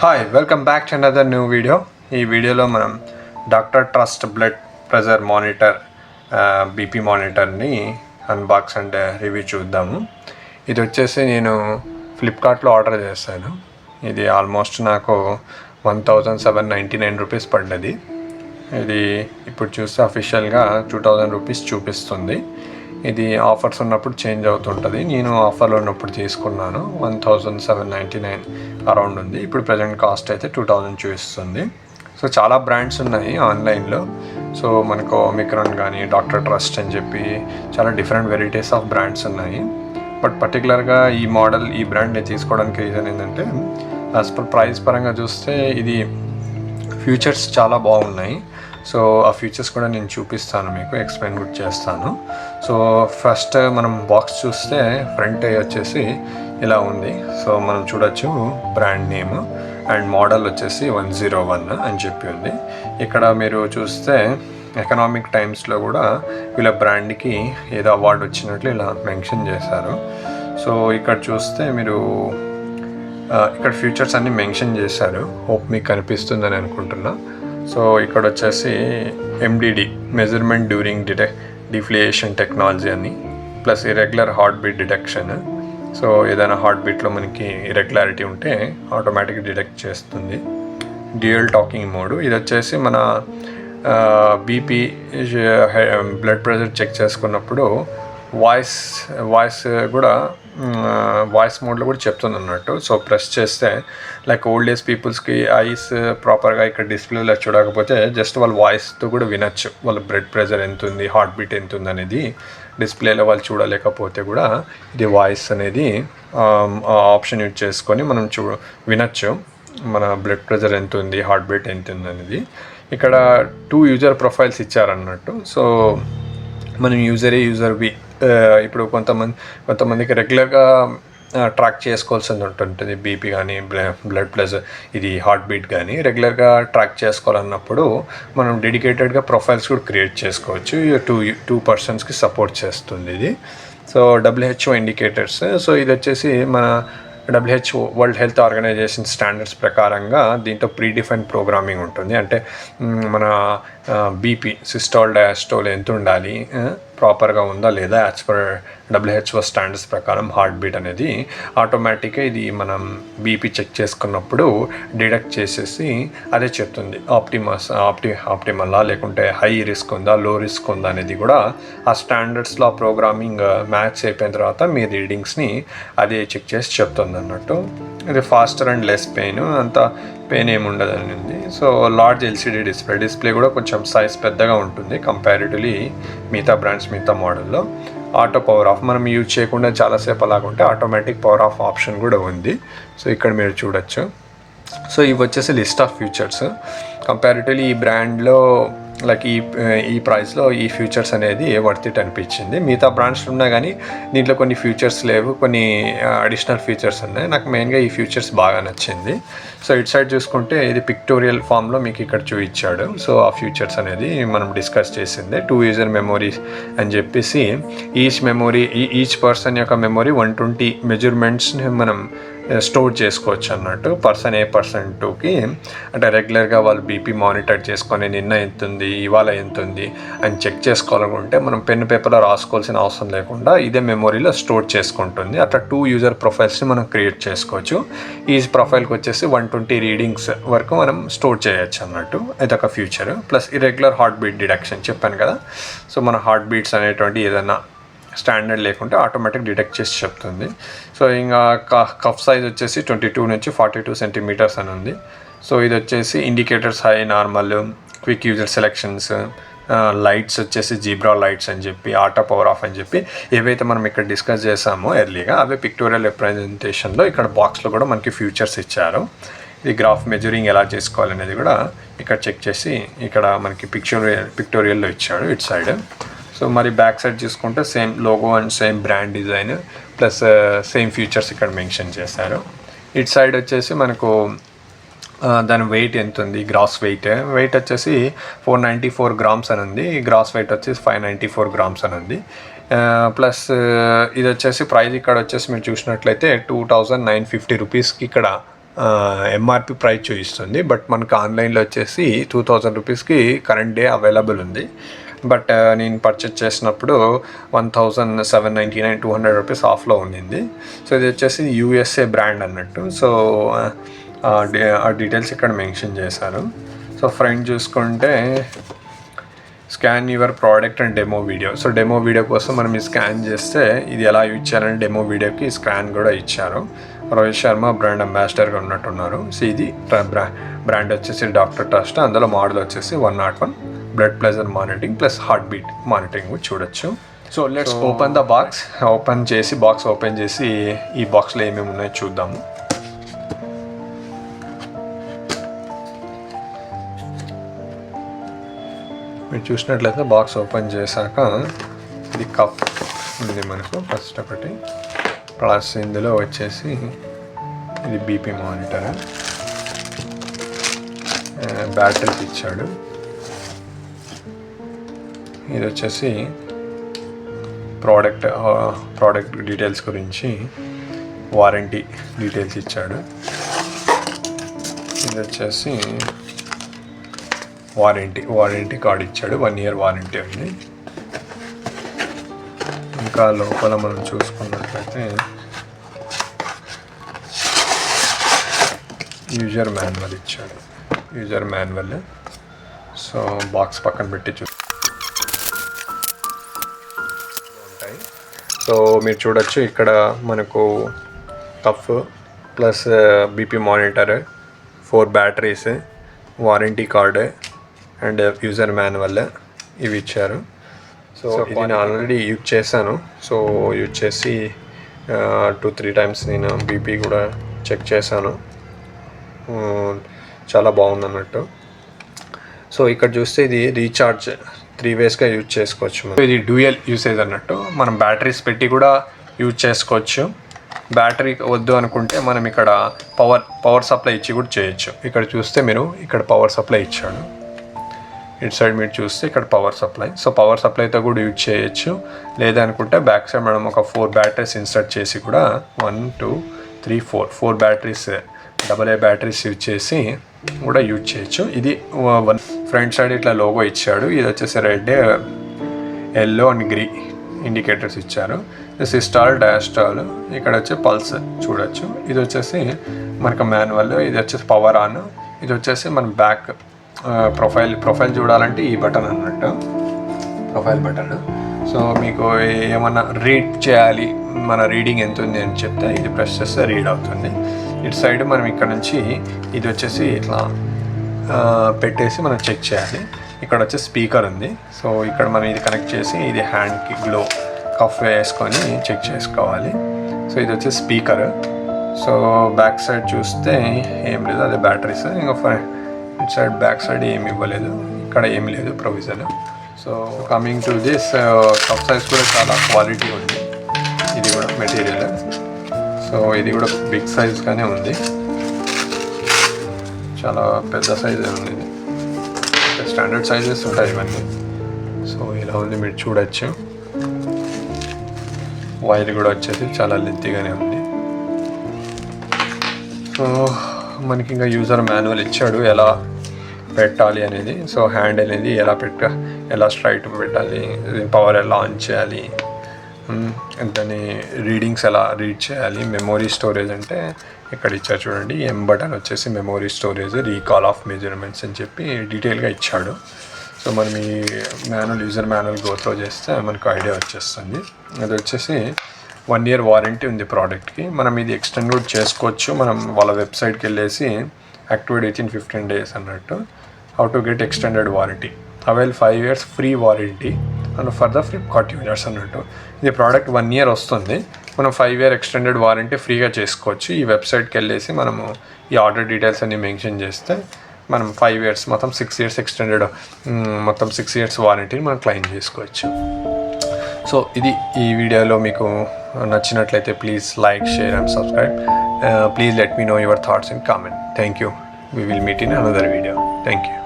Hi welcome back to another new video. ఈ వీడియోలో మనం doctor trust blood pressure monitor BP మానిటర్ని unbox and review చూద్దాము. ఇది వచ్చేసి నేను ఫ్లిప్కార్ట్లో ఆర్డర్ చేశాను. ఇది ఆల్మోస్ట్ నాకు 1799 రూపీస్ పడ్డది. ఇది ఇప్పుడు చూస్తే అఫీషియల్గా 2000 రూపీస్ చూపిస్తుంది. ఇది ఆఫర్స్ ఉన్నప్పుడు చేంజ్ అవుతుంటుంది. నేను ఆఫర్లో ఉన్నప్పుడు తీసుకున్నాను. 1799 అరౌండ్ ఉంది. ఇప్పుడు ప్రజెంట్ కాస్ట్ అయితే 2000 చూపిస్తుంది. సో చాలా బ్రాండ్స్ ఉన్నాయి ఆన్లైన్లో. సో మనకు ఒమిక్రాన్ కానీ డాక్టర్ ట్రస్ట్ అని చెప్పి చాలా డిఫరెంట్ వెరైటీస్ ఆఫ్ బ్రాండ్స్ ఉన్నాయి. బట్ పర్టికులర్గా ఈ మోడల్ ఈ బ్రాండ్ని తీసుకోవడానికి రీజన్ ఏంటంటే యాజ్ పర్ ప్రైస్ పరంగా చూస్తే ఇది ఫీచర్స్ చాలా బాగున్నాయి. సో ఆ ఫీచర్స్ కూడా నేను చూపిస్తాను, మీకు ఎక్స్ప్లెయిన్ కూడా చేస్తాను. సో ఫస్ట్ మనం బాక్స్ చూస్తే ఫ్రంట్ వచ్చేసి ఇలా ఉంది. సో మనం చూడొచ్చు బ్రాండ్ నేమ్ అండ్ మోడల్ వచ్చేసి 101 అని చెప్పి ఉంది. ఇక్కడ మీరు చూస్తే ఎకనామిక్ టైమ్స్లో కూడా వీళ్ళ బ్రాండ్కి ఏదో అవార్డు వచ్చినట్లు ఇలా మెన్షన్ చేశారు. సో ఇక్కడ చూస్తే మీరు ఇక్కడ ఫీచర్స్ అన్నీ మెన్షన్ చేశారు. హోప్ మీకు కనిపిస్తుందని అనుకుంటున్నా. సో ఇక్కడ వచ్చేసి MDD మెజర్మెంట్ డ్యూరింగ్ డిఫ్లియేషన్ టెక్నాలజీ అని, plus irregular heart beat detection. So ఏదైనా హార్ట్ బీట్లో మనకి ఇరెగ్యులారిటీ ఉంటే ఆటోమేటిక్గా డిటెక్ట్ చేస్తుంది. డ్యూయల్ టాకింగ్ మోడ్, ఇది వచ్చేసి మన బీపీ బ్లడ్ ప్రెషర్ చెక్ చేసుకున్నప్పుడు వాయిస్ కూడా వాయిస్ మోడ్లో కూడా చెప్తుంది అన్నట్టు. సో ప్రెస్ చేస్తే లైక్ ఓల్డ్ ఏజ్ పీపుల్స్కి ఐస్ ప్రాపర్గా ఇక్కడ డిస్ప్లేలో చూడకపోతే జస్ట్ వాళ్ళ వాయిస్తో కూడా వినొచ్చు వాళ్ళ బ్లడ్ ప్రెషర్ ఎంత ఉంది, హార్ట్ బీట్ ఎంత ఉంది అనేది డిస్ప్లేలో వాళ్ళు చూడలేకపోతే కూడా ఇది వాయిస్ అనేది ఆప్షన్ యూజ్ చేసుకొని మనం వినొచ్చు మన బ్లడ్ ప్రెషర్ ఎంత ఉంది, హార్ట్ బీట్ ఎంత ఉంది అనేది. ఇక్కడ 2 యూజర్ ప్రొఫైల్స్ ఇచ్చారన్నట్టు. సో మనం యూజర్ బి ఇప్పుడు కొంతమందికి రెగ్యులర్గా ట్రాక్ చేసుకోవాల్సింది ఉంటుంది. బీపీ కానీ బ్లడ్ ప్రెషర్ ఇది హార్ట్ బీట్ కానీ రెగ్యులర్గా ట్రాక్ చేసుకోవాలన్నప్పుడు మనం డెడికేటెడ్గా ప్రొఫైల్స్ కూడా క్రియేట్ చేసుకోవచ్చు. టూ పర్సన్స్కి సపోర్ట్ చేస్తుంది ఇది. So WHO indicators. సో ఇది వచ్చేసి మన WHO world health organization standards ప్రకారంగా దీంట్లో ప్రీడిఫైన్ ప్రోగ్రామింగ్ ఉంటుంది. అంటే మన బీపీ సిస్టాల్ డయాస్టోల్ ఎంత ఉండాలి, ప్రాపర్గా ఉందా లేదా యాజ్ పర్ WHO స్టాండర్డ్స్ ప్రకారం హార్ట్ బీట్ అనేది ఆటోమేటిక్గా ఇది మనం బీపీ చెక్ చేసుకున్నప్పుడు డిడక్ట్ చేసేసి అదే చెప్తుంది ఆప్టిమల్లా లేకుంటే హై రిస్క్ ఉందా లో రిస్క్ ఉందా అనేది కూడా ఆ స్టాండర్డ్స్లో ప్రోగ్రామింగ్ మ్యాచ్ అయిపోయిన తర్వాత మీ రీడింగ్స్ని అదే చెక్ చేసి చెప్తుంది అన్నట్టు. ఇది ఫాస్టర్ అండ్ లెస్ పెయిన్, అంత పెయిన్ ఏమి ఉండదని ఉంది. సో లార్జ్ LCD డిస్ప్లే కూడా కొంచెం సైజ్ పెద్దగా ఉంటుంది కంపారిటివ్లీ మిగతా బ్రాండ్స్ మిగతా మోడల్లో. ఆటో పవర్ ఆఫ్ మనం యూజ్ చేయకుండా చాలాసేపు అలాగుంటే ఆటోమేటిక్ పవర్ ఆఫ్ ఆప్షన్ కూడా ఉంది. సో ఇక్కడ మీరు చూడొచ్చు. సో ఇవి వచ్చేసి లిస్ట్ ఆఫ్ ఫీచర్స్. కంపారిటివ్లీ ఈ బ్రాండ్లో లైక్ ఈ ప్రైస్లో ఈ ఫీచర్స్ అనేది వర్త్ ఇట్ అనిపించింది. మిగతా బ్రాండ్స్ ఉన్నా కానీ దీంట్లో కొన్ని ఫీచర్స్ లేవు, కొన్ని అడిషనల్ ఫీచర్స్ ఉన్నాయి. నాకు మెయిన్గా ఈ ఫీచర్స్ బాగా నచ్చింది. సో ఇటు సైడ్ చూసుకుంటే ఇది పిక్టోరియల్ ఫామ్లో మీకు ఇక్కడ చూపించాడు. సో ఆ ఫీచర్స్ అనేది మనం డిస్కస్ చేసింది. 2 యూజర్ మెమొరీస్ అని చెప్పేసి ఈచ్ పర్సన్ యొక్క మెమొరీ 120 మెజర్మెంట్స్ని మనం స్టోర్ చేసుకోవచ్చు అన్నట్టు. పర్సన్ A పర్సన్ 2కి అంటే రెగ్యులర్గా వాళ్ళు బీపీ మానిటర్ చేసుకొని నిన్న ఎంత ఉంది ఇవాళ ఎంత ఉంది అని చెక్ చేసుకోవాలనుకుంటే మనం పెన్ పేపర్లో రాసుకోవాల్సిన అవసరం లేకుండా ఇదే మెమొరీలో స్టోర్ చేసుకుంటుంది. అట్లా 2 యూజర్ ప్రొఫైల్స్ని మనం క్రియేట్ చేసుకోవచ్చు. ఈ ప్రొఫైల్కి వచ్చేసి 120 రీడింగ్స్ వరకు మనం స్టోర్ చేయొచ్చు అన్నట్టు. ఇదొక future. Plus irregular heart beat detection చెప్పాను కదా. సో మన హార్ట్ బీట్స్ అనేటువంటి ఏదైనా స్టాండర్డ్ లేకుంటే ఆటోమేటిక్ డిటెక్ట్ చేసి చెప్తుంది. సో ఇంకా కఫ్ సైజ్ వచ్చేసి 22 నుంచి 42 సెంటీమీటర్స్ అని ఉంది. సో ఇది వచ్చేసి indicators high, normal, quick user selections, lights వచ్చేసి జీబ్రా లైట్స్ అని చెప్పి, ఆటో పవర్ ఆఫ్ అని చెప్పి ఏవైతే మనం ఇక్కడ డిస్కస్ చేసామో ఎర్లీగా అవే పిక్టోరియల్ రిప్రజెంటేషన్లో ఇక్కడ బాక్స్లో కూడా మనకి ఫీచర్స్ ఇచ్చారు. ఈ గ్రాఫ్ మెజరింగ్ ఎలా చేసుకోవాలనేది కూడా ఇక్కడ చెక్ చేసి ఇక్కడ మనకి పిక్టోరియల్లో ఇచ్చాడు ఇటు సైడ్. సో మరి బ్యాక్ సైడ్ చూసుకుంటే same logo and same brand design plus same features ఇక్కడ మెన్షన్ చేశారు. ఇటు సైడ్ వచ్చేసి మనకు దాని వెయిట్ ఎంత ఉంది, గ్రాస్ వెయిట్ వచ్చేసి 494 గ్రామ్స్ అని ఉంది. గ్రాస్ వెయిట్ వచ్చేసి 594 గ్రామ్స్ అని ఉంది. ప్లస్ ఇది వచ్చేసి ప్రైస్ ఇక్కడ వచ్చేసి మీరు చూసినట్లయితే 2950 రూపీస్కి ఇక్కడ ఎంఆర్పి ప్రైస్ చూపిస్తుంది. బట్ మనకు ఆన్లైన్లో వచ్చేసి 2000 రూపీస్కి కరెంట్ డే అవైలబుల్ ఉంది. బట్ నేను పర్చేస్ చేసినప్పుడు 1799 200 రూపీస్ ఆఫ్లో ఉండింది. సో ఇది వచ్చేసి యూఎస్ఏ బ్రాండ్ అన్నట్టు. సో ఆ డీటెయిల్స్ ఇక్కడ మెన్షన్ చేశారు. సో ఫ్రంట్ చూసుకుంటే scan your product and demo video. So demo video కోసం మనం ఈ స్కాన్ చేస్తే ఇది ఎలా యూజ్ చేయాలని డెమో వీడియోకి స్కాన్ కూడా ఇచ్చారు. రోహిత్ శర్మ బ్రాండ్ అంబాసిడర్గా ఉన్నట్టున్నారు. సో ఇది బ్రాండ్ వచ్చేసి డాక్టర్ ట్రస్ట్. అందులో మోడల్ వచ్చేసి 101 blood pressure monitoring plus heart beat monitoring చూడొచ్చు. So let's open the box. Box open చేసి ఈ బాక్స్లో ఏమేమి ఉన్నాయో చూద్దాము. మీరు చూసినట్లయితే బాక్స్ ఓపెన్ చేశాక ఇది కప్ ఉంది మనకు ఫస్ట్ ఒకటి, ప్లస్ ఇందులో వచ్చేసి ఇది బీపీ మానిటర్, బ్యాటరీస్ ఇచ్చాడు. ఇది వచ్చేసి ప్రోడక్ట్ డీటెయిల్స్ గురించి వారంటీ డీటెయిల్స్ ఇచ్చాడు. ఇది వచ్చేసి వారంటీ కార్డ్ ఇచ్చాడు. 1 year వారంటీ ఉంది. ఇంకా లోపల మనం చూసుకున్నట్లయితే యూజర్ మాన్యువల్ ఇచ్చాడు. User manual. సో బాక్స్ పక్కన పెట్టి ఉంటాయి. సో మీరు చూడొచ్చు ఇక్కడ మనకు cuff plus BP monitor, 4 batteries, warranty card and user manual ఇవి ఇచ్చారు. సో ఇది నేను ఆల్రెడీ యూజ్ చేశాను. సో యూజ్ చేసి 2-3 times నేను బీపీ కూడా చెక్ చేశాను. చాలా బాగుంది అన్నట్టు. సో ఇక్కడ చూస్తే ఇది రీఛార్జ్ 3 waysగా యూజ్ చేసుకోవచ్చు. ఇది డ్యూయల్ యూసేజ్ అన్నట్టు. మనం బ్యాటరీస్ పెట్టి కూడా యూజ్ చేసుకోవచ్చు. బ్యాటరీ వద్దు అనుకుంటే మనం ఇక్కడ పవర్ సప్లై ఇచ్చి కూడా చేయొచ్చు. ఇక్కడ చూస్తే మీరు ఇక్కడ పవర్ సప్లై ఇచ్చాడు. ఇటు సైడ్ మీరు చూస్తే ఇక్కడ పవర్ సప్లై. సో పవర్ సప్లైతో కూడా యూజ్ చేయొచ్చు. లేదనుకుంటే బ్యాక్ సైడ్ మనం ఒక 4 బ్యాటరీస్ ఇన్సర్ట్ చేసి కూడా 1 2 3 4 బ్యాటరీస్ AA బ్యాటరీస్ యూజ్ చేసి కూడా యూజ్ చేయొచ్చు. ఇది ఫ్రంట్ సైడ్ ఇట్లా లోగో ఇచ్చాడు. ఇది వచ్చేసి red, yellow and green indicators ఇచ్చారు. సిస్టాల్, డయాస్టాల్, ఇక్కడ వచ్చి పల్స్ చూడొచ్చు. ఇది వచ్చేసి మనకు మాన్యువల్. ఇది వచ్చేసి పవర్ ఆన్. ఇది వచ్చేసి మన బ్యాక్ ప్రొఫైల్ చూడాలంటే ఈ బటన్ అన్నట్టు, ప్రొఫైల్ బటన్. సో మీకు ఏమన్నా రీడ్ చేయాలి, మన రీడింగ్ ఎంత ఉంది అని చెప్తే ఇది ప్రెస్ చేస్తే రీడ్ అవుతుంది. ఇటు సైడ్ మనం ఇక్కడ నుంచి ఇది వచ్చేసి ఇట్లా పెట్టేసి మనం చెక్ చేయాలి. ఇక్కడ వచ్చి స్పీకర్ ఉంది. సో ఇక్కడ మనం ఇది కనెక్ట్ చేసి ఇది హ్యాండ్కి కఫ్ వేసుకొని చెక్ చేసుకోవాలి. సో ఇది వచ్చి స్పీకర్. సో బ్యాక్ సైడ్ చూస్తే ఏం లేదు, అదే బ్యాటరీస్. ఇంకా ఇటు సైడ్ బ్యాక్ సైడ్ ఏమి ఇవ్వలేదు, ఇక్కడ ఏమి లేదు provision. So coming to this cup size కూడా చాలా క్వాలిటీ ఉంది. ఇది కూడా మెటీరియల్. సో ఇది కూడా బిగ్ సైజ్గానే ఉంది, చాలా పెద్ద సైజ్ ఉంది. స్టాండర్డ్ సైజెస్ ఉంటాయి ఇవన్నీ. సో ఇలా ఉంది, మీరు చూడొచ్చు. వైర్ కూడా వచ్చేసి చాలా లెంతీగానే ఉంది. సో మనకి ఇంకా యూజర్ మాన్యువల్ ఇచ్చాడు ఎలా పెట్టాలి అనేది. సో హ్యాండ్ అనేది ఎలా స్ట్రైట్ పెట్టాలి, పవర్ ఎలా ఆన్ చేయాలి, దాన్ని రీడింగ్స్ ఎలా రీడ్ చేయాలి. మెమొరీ స్టోరేజ్ అంటే ఇక్కడ ఇచ్చారు చూడండి. బటన్ వచ్చేసి memory storage, recall of measurements అని చెప్పి డీటెయిల్గా ఇచ్చాడు. సో మనం ఈ యూజర్ మాన్యువల్ గోత్రో చేస్తే మనకు ఐడియా వచ్చేస్తుంది. అది వచ్చేసి 1 year వారంటీ ఉంది ప్రోడక్ట్కి. మనం ఇది ఎక్స్టెండ్ కూడా చేసుకోవచ్చు. మనం వాళ్ళ వెబ్సైట్కి వెళ్ళేసి యాక్టివేట్ విత్ ఇన్ 15 days అన్నట్టు. How to get extended warranty, avail 5 years free warranty and further Flipkart users అన్నట్టు. ఇది ప్రోడక్ట్ 1 year వస్తుంది, మనం 5 year ఎక్స్టెండెడ్ వారంటీ ఫ్రీగా చేసుకోవచ్చు. ఈ వెబ్సైట్కి వెళ్ళేసి మనము ఈ ఆర్డర్ డీటెయిల్స్ అన్ని మెన్షన్ చేస్తే మనం 5 years మొత్తం 6 years ఎక్స్టెండెడ్ మొత్తం 6 years వారంటీని మనం క్లెయిమ్ చేసుకోవచ్చు. సో ఇది ఈ వీడియోలో మీకు నచ్చినట్లయితే please like, share and subscribe. Please let me know your thoughts in comment. Thank you. We will meet in another video. Thank you.